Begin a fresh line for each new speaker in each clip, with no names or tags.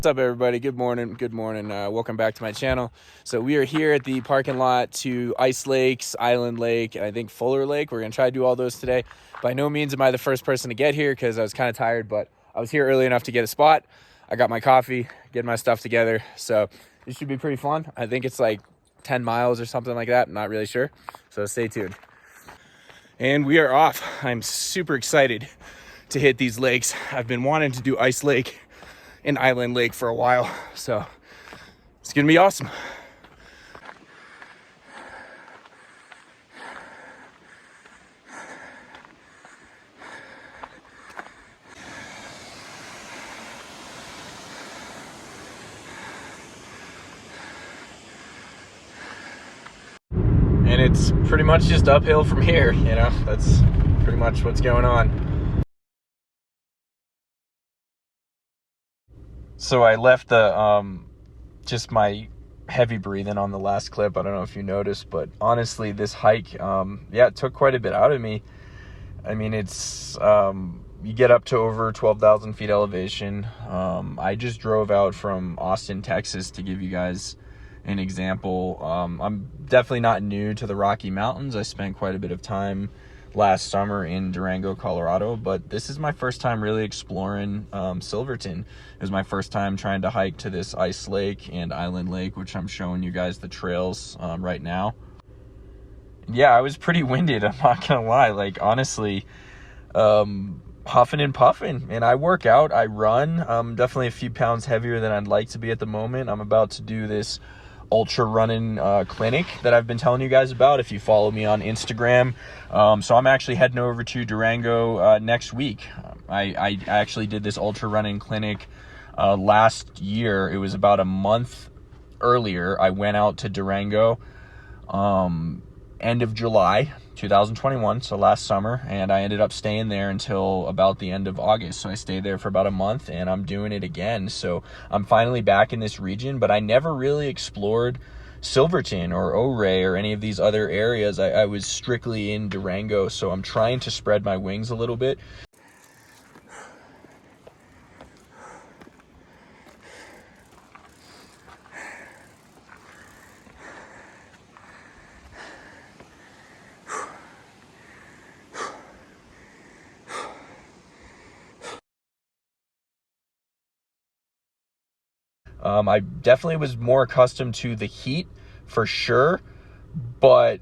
What's up, everybody? Good morning. Welcome back to my channel. So we are here at the parking lot to Ice Lakes, Island Lake, and I think Fuller Lake. We're going to try to do all those today. By no means am I the first person to get here because I was kind of tired, but I was here early enough to get a spot. I got my coffee, get my stuff together. So it should be pretty fun. I think it's like 10 miles or something like that. I'm not really sure. So stay tuned. And we are off. I'm super excited to hit these lakes. I've been wanting to do Ice Lake and Island Lake for a while, so it's gonna be awesome. And it's pretty much just uphill from here, you know, that's pretty much what's going on. So I left the just my heavy breathing on the last clip. I don't know if you noticed, but honestly, this hike, it took quite a bit out of me. I mean, it's you get up to over 12,000 feet elevation. I just drove out from Austin, Texas, to give you guys an example. I'm definitely not new to the Rocky Mountains. I spent quite a bit of time last summer in Durango, Colorado, but this is my first time really exploring Silverton. It was my first time trying to hike to this Ice Lake and Island Lake, which I'm showing you guys the trails right now. Yeah, I was pretty winded, I'm not gonna lie. Like, honestly, huffing and puffing. And I work out, I run. I'm definitely a few pounds heavier than I'd like to be at the moment. I'm about to do this ultra running clinic that I've been telling you guys about if you follow me on Instagram. So I'm actually heading over to Durango next week. I actually did this ultra running clinic last year. It was about a month earlier. I went out to Durango end of July 2021, so last summer, and I ended up staying there until about the end of August. So I stayed there for about a month, and I'm doing it again. So I'm finally back in this region, but I never really explored Silverton or Ouray or any of these other areas. I was strictly in Durango, so I'm trying to spread my wings a little bit. I definitely was more accustomed to the heat for sure, but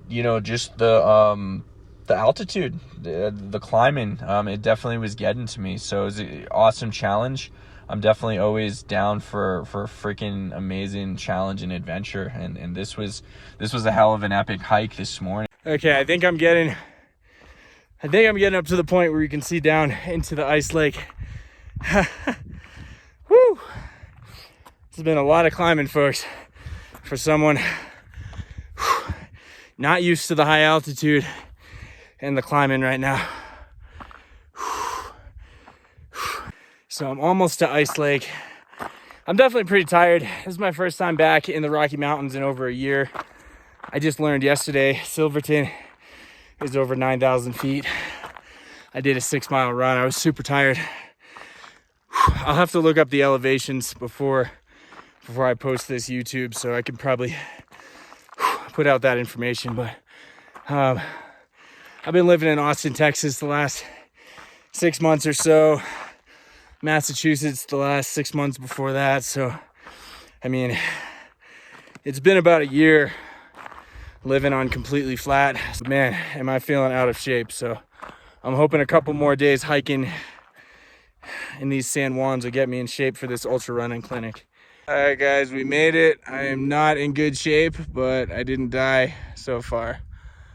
you know, just the altitude, the climbing, it definitely was getting to me. So it was an awesome challenge. I'm definitely always down for a freaking amazing challenge and adventure, and this was a hell of an epic hike this morning. Okay, I think I'm getting up to the point where you can see down into the Ice Lake. Woo! It's been a lot of climbing, folks, for someone not used to the high altitude and the climbing right now. So I'm almost to Ice Lake. I'm definitely pretty tired. This is my first time back in the Rocky Mountains in over a year. I just learned yesterday Silverton is over 9,000 feet. I did a 6-mile run. I was super tired. I'll have to look up the elevations before I post this YouTube, so I can probably put out that information. But I've been living in Austin, Texas the last 6 months or so, Massachusetts the last 6 months before that. So I mean, it's been about a year living on completely flat. Man, am I feeling out of shape. So I'm hoping a couple more days hiking in these San Juans will get me in shape for this ultra running clinic. All right, guys, we made it. I am not in good shape, but I didn't die so far.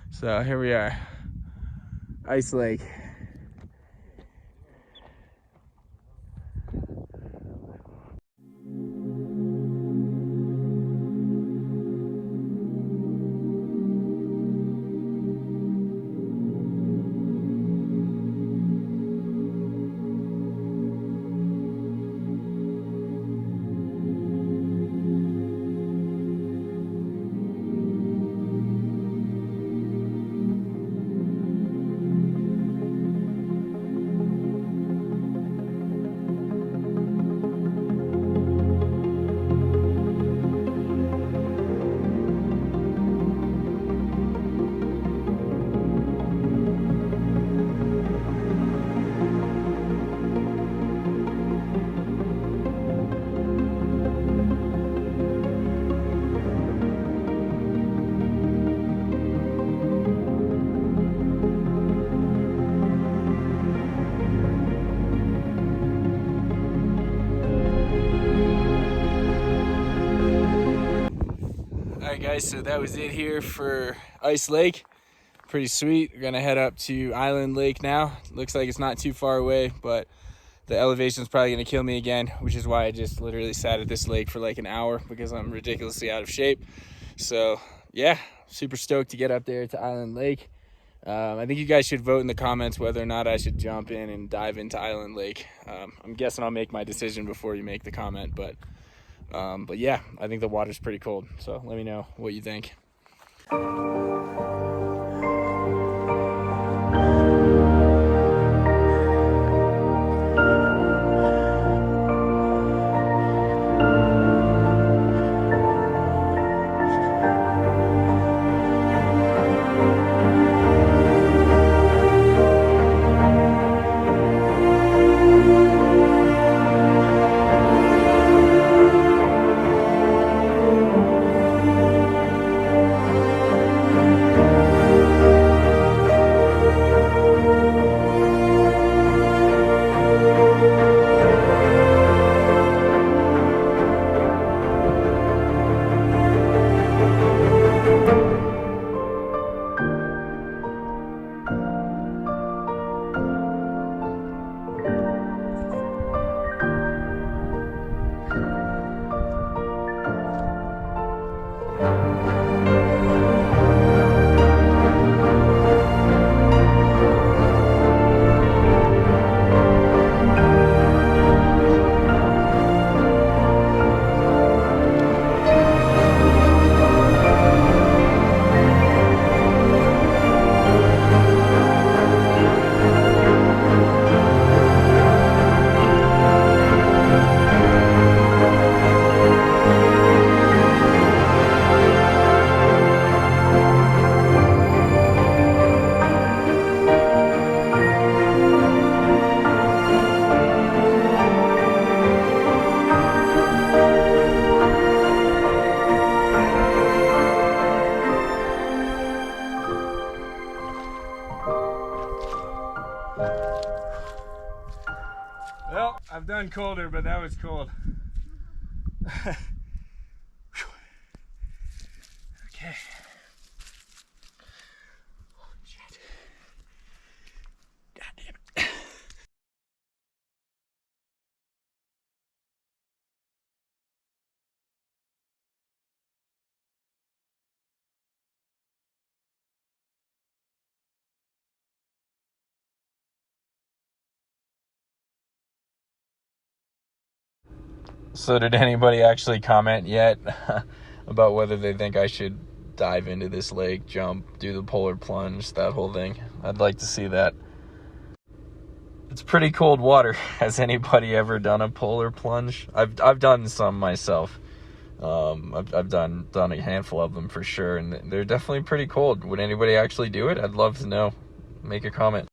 So here we are, Ice Lake. Alright guys, so that was it here for Ice Lake. Pretty sweet. We're gonna head up to Island Lake now. Looks like it's not too far away, but the elevation's probably gonna kill me again, which is why I just literally sat at this lake for like an hour because I'm ridiculously out of shape. So yeah, super stoked to get up there to Island Lake. I think you guys should vote in the comments whether or not I should jump in and dive into Island Lake. I'm guessing I'll make my decision before you make the comment, but yeah, I think the water's pretty cold. So let me know what you think. Well, I've done colder, but that was cold. Okay. Oh, shit. God damn it. So did anybody actually comment yet about whether they think I should dive into this lake, jump, do the polar plunge, that whole thing? I'd like to see that. It's pretty cold water. Has anybody ever done a polar plunge? I've done some myself. I've done a handful of them for sure, and they're definitely pretty cold. Would anybody actually do it? I'd love to know. Make a comment.